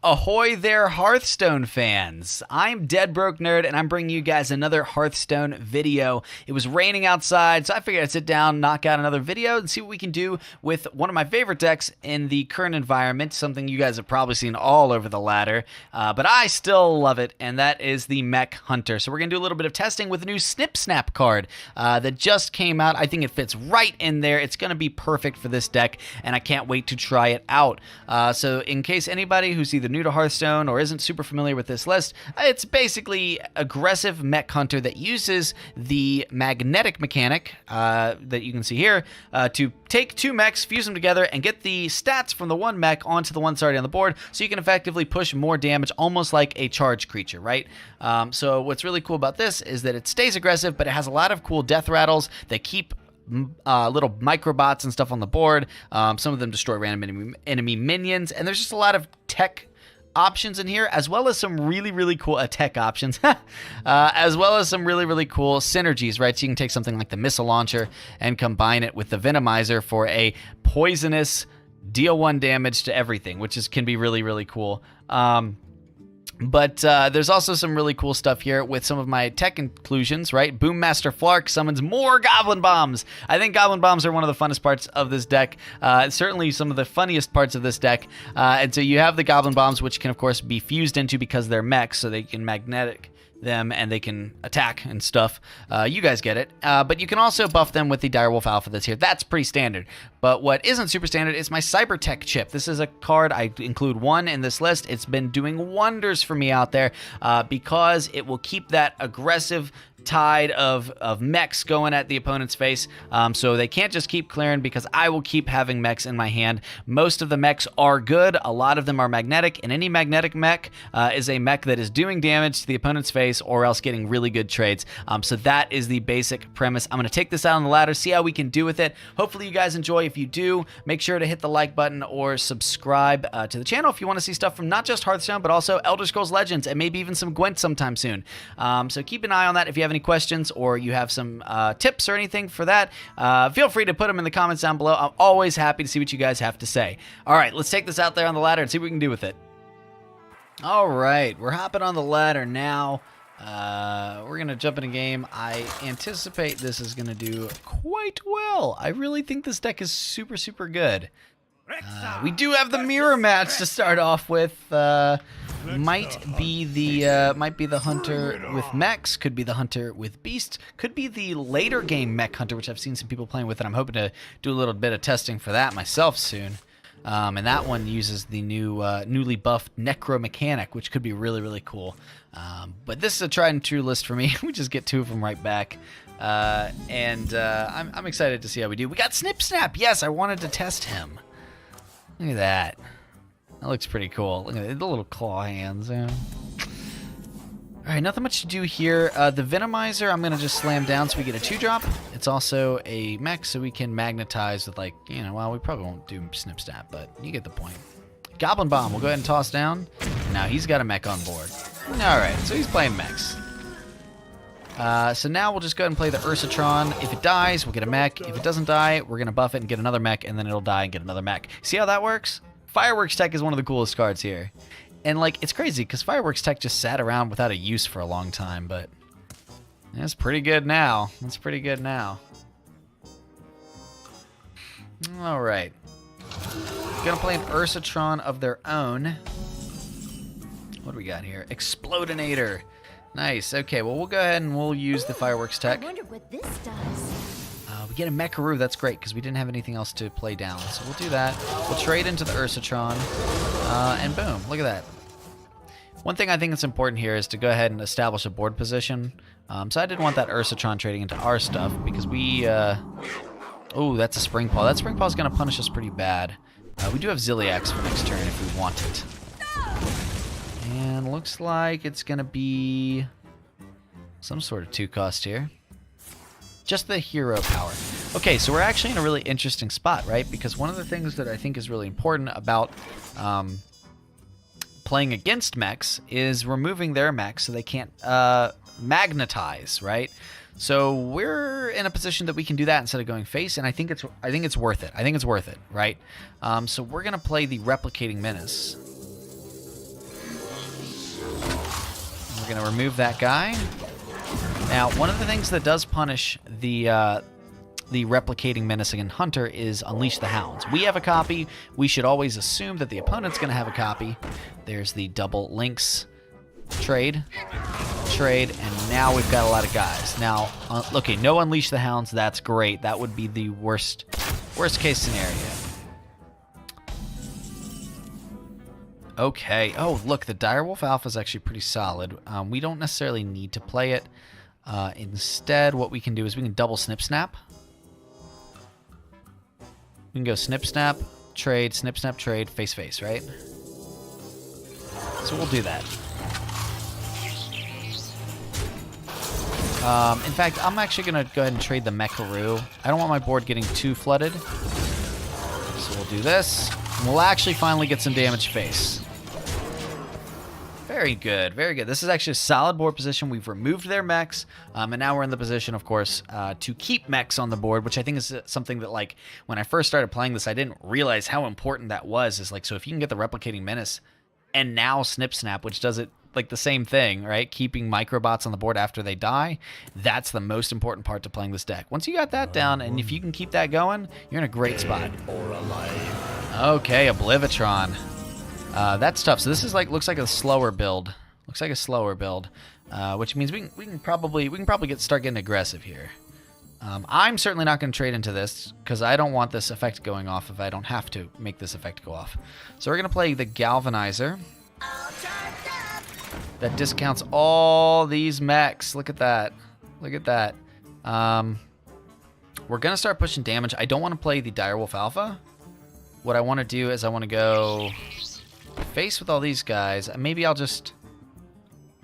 Ahoy there, Hearthstone fans! I'm Dead Broke Nerd, and I'm bringing you guys another Hearthstone video. It was raining outside, so I figured I'd sit down, knock out another video, and see what we can do with one of my favorite decks in the current environment, something you guys have probably seen all over the ladder, but I still love it, and that is the Mech Hunter. So we're going to do a little bit of testing with a new Snip Snap card that just came out. I think it fits right in there. It's going to be perfect for this deck, and I can't wait to try it out. So in case anybody who's either new to Hearthstone or isn't super familiar with this list, it's basically aggressive Mech Hunter that uses the magnetic mechanic that you can see here to take two mechs, fuse them together, and get the stats from the one mech onto the one already on the board, so you can effectively push more damage, almost like a charge creature, right? So what's really cool about this is that it stays aggressive, but it has a lot of cool death rattles that keep little microbots and stuff on the board. Some of them destroy random enemy minions, and there's just a lot of tech options in here, as well as some really cool tech options, as well as some really cool synergies, right? So you can take something like the missile launcher and combine it with the venomizer for a poisonous deal 1 damage to everything, which can be really cool. But there's also some really cool stuff here with some of my tech inclusions, right? Boommaster Flark summons more Goblin Bombs. I think Goblin Bombs are one of the funnest parts of this deck. Certainly some of the funniest parts of this deck. And so you have the Goblin Bombs, which can, of course, be fused into because they're mechs, so they can magnetic them and they can attack and stuff. You guys get it. But you can also buff them with the Direwolf Alpha that's here. That's pretty standard. But what isn't super standard is my Cybertech chip. This is a card. I include one in this list. It's been doing wonders for me out there because it will keep that aggressive tide of mechs going at the opponent's face, so they can't just keep clearing, because I will keep having mechs in my hand. Most of the mechs are good. A lot of them are magnetic, and any magnetic mech is a mech that is doing damage to the opponent's face or else getting really good trades. So that is the basic premise. I'm going to take this out on the ladder, see how we can do with it. Hopefully you guys enjoy. If you do, make sure to hit the like button or subscribe to the channel if you want to see stuff from not just Hearthstone, but also Elder Scrolls Legends, and maybe even some Gwent sometime soon. So keep an eye on that. If you have any questions or you have some tips or anything for that, feel free to put them in the comments down below. I'm always happy to see what you guys have to say. All right, let's take this out there on the ladder and see what we can do with it. All right, we're hopping on the ladder now. We're going to jump in a game. I anticipate this is going to do quite well. I really think this deck is super good. We do have the mirror match to start off with. Might be the hunter with mechs, could be the hunter with beasts, could be the later game mech hunter, which I've seen some people playing with, and I'm hoping to do a little bit of testing for that myself soon. And that one uses the newly buffed Necro Mechanic, which could be really cool. But this is a tried and true list for me. We just get two of them right back. I'm excited to see how we do. We got Snip Snap. Yes, I wanted to test him. Look at that. That looks pretty cool. Look at the little claw hands. Yeah. All right, nothing much to do here. The Venomizer, I'm going to just slam down so we get a 2-drop. It's also a mech, so we can magnetize with, like, well, we probably won't do Snip Snap, but you get the point. Goblin Bomb, we'll go ahead and toss down. Now he's got a mech on board. All right, so he's playing mechs. So now we'll just go ahead and play the Ursatron. If it dies, we'll get a mech. If it doesn't die, we're going to buff it and get another mech, and then it'll die and get another mech. See how that works? Fireworks Tech is one of the coolest cards here. And, like, it's crazy because Fireworks Tech just sat around without a use for a long time, but it's pretty good now. It's pretty good now. All right. Gonna play an Ursatron of their own. What do we got here? Explodinator. Nice. Okay, well, we'll go ahead and we'll use the Fireworks Tech. I wonder what this does. We get a Mecharoo. That's great because we didn't have anything else to play down. So we'll do that. We'll trade into the Ursatron. And boom. Look at that. One thing I think that's important here is to go ahead and establish a board position. So I didn't want that Ursatron trading into our stuff because we... oh, that's a Spring Paw. That Spring Paw is going to punish us pretty bad. We do have Ziliax for next turn if we want it. And looks like it's going to be some sort of 2-cost here. Just the hero power. Okay, so we're actually in a really interesting spot, right? Because one of the things that I think is really important about playing against mechs is removing their mechs so they can't magnetize, right? So we're in a position that we can do that instead of going face, and I think it's worth it. I think it's worth it, right? So we're gonna play the Replicating Menace. We're going to remove that guy. Now, one of the things that does punish the replicating menacing and hunter is Unleash the Hounds. We have a copy. We should always assume that the opponent's going to have a copy. There's the double links trade, and now we've got a lot of guys. Now, okay, no Unleash the Hounds. That's great. That would be the worst case scenario. Okay. Oh, look, the Direwolf Alpha is actually pretty solid. We don't necessarily need to play it. Instead, what we can do is we can double Snip Snap. We can go Snip Snap, trade, Snip Snap, trade, face, face, right? So we'll do that. In fact, I'm actually going to go ahead and trade the Mecharoo. I don't want my board getting too flooded. So we'll do this. And we'll actually finally get some damage face. Very good, very good. This is actually a solid board position. We've removed their mechs, and now we're in the position, of course, to keep mechs on the board, which I think is something that, like, when I first started playing this, I didn't realize how important that was. Is like, so if you can get the Replicating Menace and now Snip Snap, which does it like the same thing, right? Keeping microbots on the board after they die, that's the most important part to playing this deck. Once you got that down, and if you can keep that going, you're in a great spot. Okay, Oblivitron. That's tough. So this is like, looks like a slower build. Looks like a slower build, which means we can probably start getting aggressive here. I'm certainly not going to trade into this because I don't want this effect going off if I don't have to make this effect go off. So we're going to play the Galvanizer. That discounts all these mechs. Look at that. Look at that. We're going to start pushing damage. I don't want to play the Direwolf Alpha. What I want to do is I want to go face with all these guys. Maybe I'll just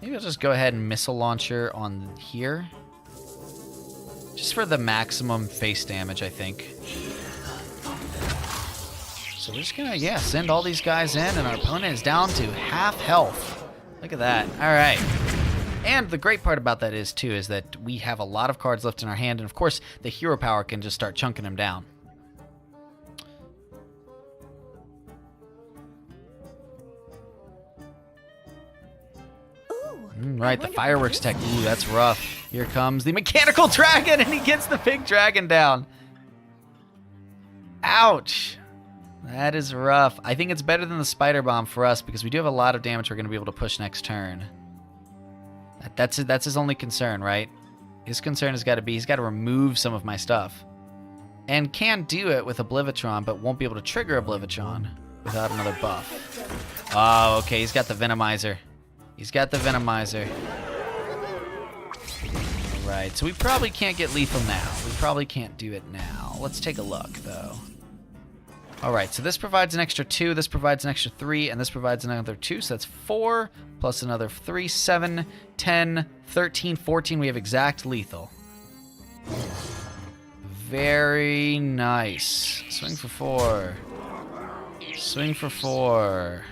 go ahead and missile launcher on here. Just for the maximum face damage, I think. So we're just gonna, yeah, send all these guys in, and our opponent is down to half health. Look at that. All right. And the great part about that is, too, is that we have a lot of cards left in our hand, and of course, the hero power can just start chunking them down. Right, the fireworks tech. Ooh, that's rough. Here comes the mechanical dragon, and he gets the big dragon down. Ouch. That is rough. I think it's better than the spider bomb for us because we do have a lot of damage we're going to be able to push next turn. That's his only concern, right? His concern has got to be he's got to remove some of my stuff. And can do it with Oblivitron, but won't be able to trigger Oblivitron without another buff. Oh, okay, he's got the Venomizer. He's got the Venomizer. Right, so we probably can't get lethal now. We probably can't do it now. Let's take a look, though. Alright, so this provides an extra 2, this provides an extra 3, and this provides another 2, so that's 4, plus another 3, 7, 10, 13, 14. We have exact lethal. Very nice. Swing for 4. Swing for 4.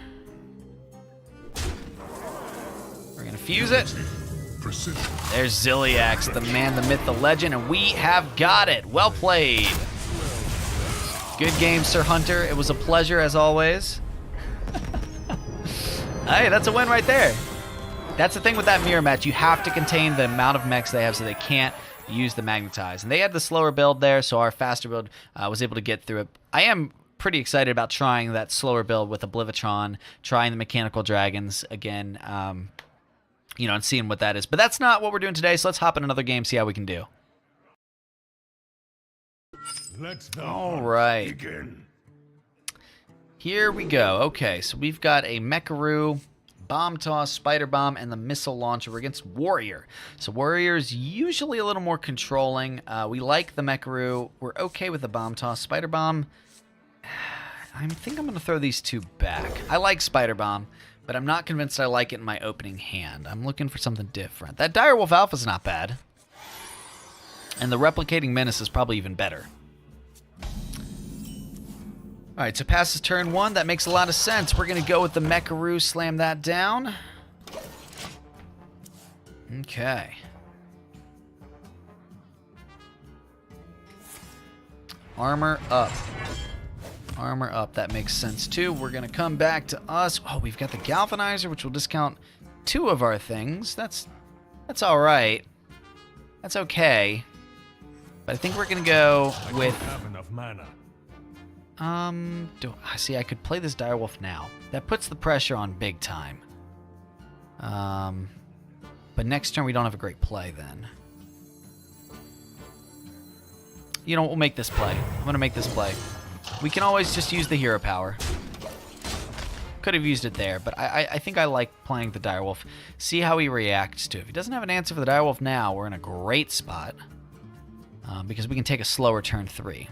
We're gonna fuse it. There's Ziliax, the man, the myth, the legend, and we have got it. Well played. Good game, Sir Hunter. It was a pleasure as always. Hey, that's a win right there. That's the thing with that mirror match. You have to contain the amount of mechs they have so they can't use the magnetize. And they had the slower build there, so our faster build was able to get through it. I am pretty excited about trying that slower build with Oblivitron, trying the mechanical dragons again, you know, and seeing what that is. But that's not what we're doing today, so let's hop in another game, see how we can do. All right. Begin. Here we go. Okay, so we've got a Mecharoo, Bomb Toss, Spider Bomb, and the Missile Launcher. We're against Warrior. So Warrior's usually a little more controlling. We like the Mecharoo. We're okay with the Bomb Toss. Spider Bomb, I think I'm going to throw these two back. I like Spider Bomb, but I'm not convinced I like it in my opening hand. I'm looking for something different. That Direwolf Alpha's not bad. And the Replicating Menace is probably even better. Alright, so passes turn 1. That makes a lot of sense. We're going to go with the Mecharoo, slam that down. Okay. Armor up. Armor up. That makes sense too. We're going to come back to us. Oh, we've got the Galvanizer, which will discount 2 of our things. That's all right. That's okay. But I think we're gonna go with. Have enough mana. See, I could play this direwolf now. That puts the pressure on big time. But next turn we don't have a great play then. You know what? We'll make this play. I'm gonna make this play. We can always just use the hero power. Could have used it there, but I think I like playing the direwolf. See how he reacts to it. If he doesn't have an answer for the direwolf now, we're in a great spot. Because we can take a slower turn 3.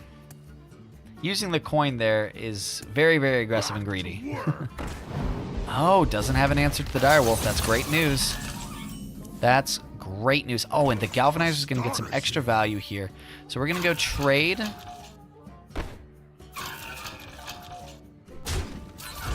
Using the coin there is very, very aggressive and greedy. Oh, doesn't have an answer to the direwolf. That's great news. That's great news. Oh, and the galvanizer is going to get some extra value here. So we're going to go trade.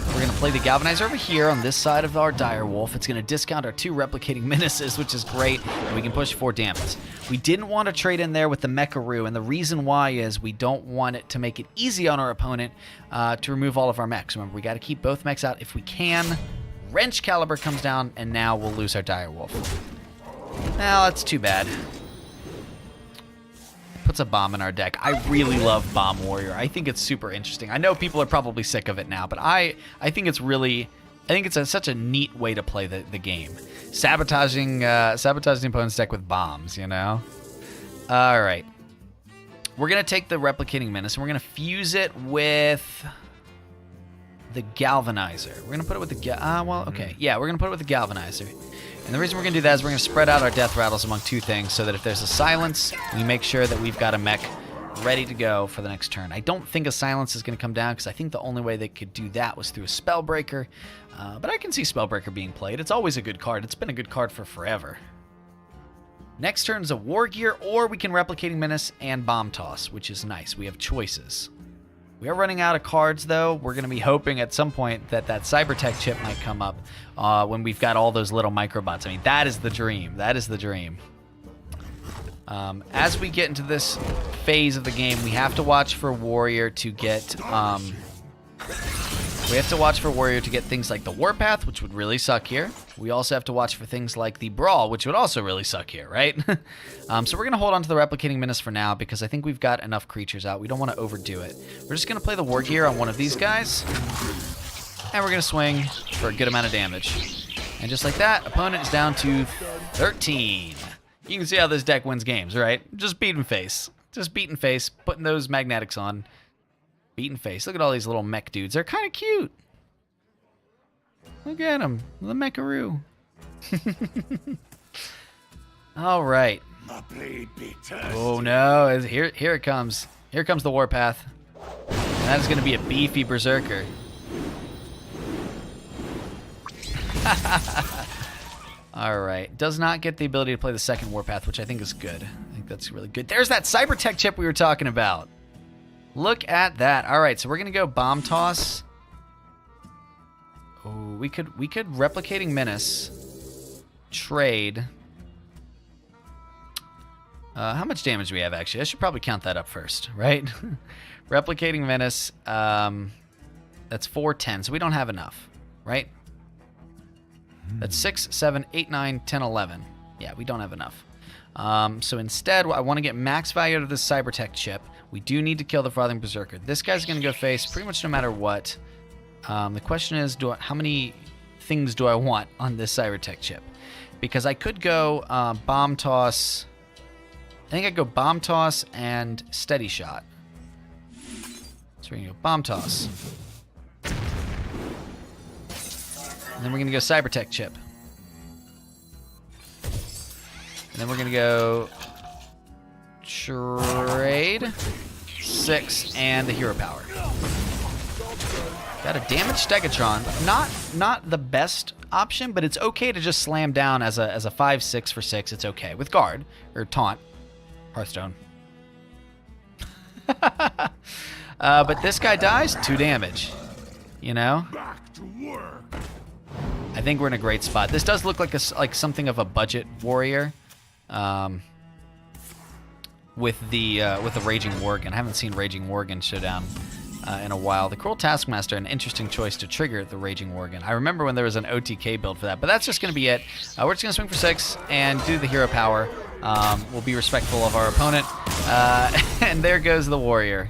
We're going to play the galvanizer over here on this side of our direwolf. It's going to discount our 2 replicating menaces, which is great. And we can push 4 damage. We didn't want to trade in there with the Mecharoo, and the reason why is we don't want it to make it easy on our opponent to remove all of our mechs. Remember, we got to keep both mechs out if we can. Wrench Caliber comes down, and now we'll lose our direwolf. Now, that's too bad. Puts a bomb in our deck. I really love Bomb Warrior. I think it's super interesting. I know people are probably sick of it now, but I think it's really... I think it's such a neat way to play the game. Sabotaging the opponent's deck with bombs, you know? All right. We're going to take the Replicating Menace, and we're going to fuse it with the Galvanizer. We're going to put it with the... Yeah, we're going to put it with the Galvanizer. And the reason we're going to do that is we're going to spread out our Death Rattles among 2 things so that if there's a silence, we make sure that we've got a mech ready to go for the next turn. I don't think a silence is going to come down because I think the only way they could do that was through a Spellbreaker. But I can see Spellbreaker being played. It's always a good card. It's been a good card for forever. Next turn is a War Gear, or we can Replicating Menace and Bomb Toss, which is nice. We have choices. We are running out of cards, though. We're going to be hoping at some point that Cybertech chip might come up when we've got all those little microbots. I mean, that is the dream. That is the dream. As we get into this phase of the game, we have to watch for Warrior to get... we have to watch for Warrior to get things like the Warpath, which would really suck here. We also have to watch for things like the Brawl, which would also really suck here, right? So we're going to hold on to the Replicating Menace for now because I think we've got enough creatures out. We don't want to overdo it. We're just going to play the War Gear on one of these guys. And we're going to swing for a good amount of damage. And just like that, opponent is down to 13. You can see how this deck wins games, right? Just beating face. Just beating face, putting those magnetics on. Beating face. Look at all these little mech dudes. They're kind of cute. Look at them. The Mecharoo. All right. Oh, no. Here it comes. Here comes the Warpath. And that is going to be a beefy Berserker. All right. Does not get the ability to play the second Warpath, which I think is good. I think that's really good. There's that Cybertech chip we were talking about. Look at that. All right, so we're going to go Bomb Toss. Oh, we could Replicating Menace. Trade. How much damage do we have, actually? I should probably count that up first, right? Replicating Menace. That's 410, so we don't have enough, right? That's 6, 7, 8, 9, 10, 11. Yeah, we don't have enough. So instead, I want to get max value out of this Cybertech chip. We do need to kill the Frothing Berserker. This guy's going to go face pretty much no matter what. The question is, how many things do I want on this Cybertech chip? Because I could go Bomb Toss. I think I'd go Bomb Toss and Steady Shot. So we're going to go Bomb Toss. And then we're going to go Cybertech chip. And then we're going to go trade 6 and the hero power. Got a damaged Stegatron. Not the best option, but it's okay to just slam down as a 5/6 for 6. It's okay with guard or taunt. Hearthstone. But this guy dies, 2 damage. You know? I think we're in a great spot. This does look like something of a budget warrior. With the Raging Worgen. I haven't seen Raging Worgen showdown in a while. The Cruel Taskmaster, an interesting choice to trigger the Raging Worgen. I remember when there was an OTK build for that, but that's just going to be it. We're just going to swing for 6 and do the hero power. We'll be respectful of our opponent. And there goes the warrior.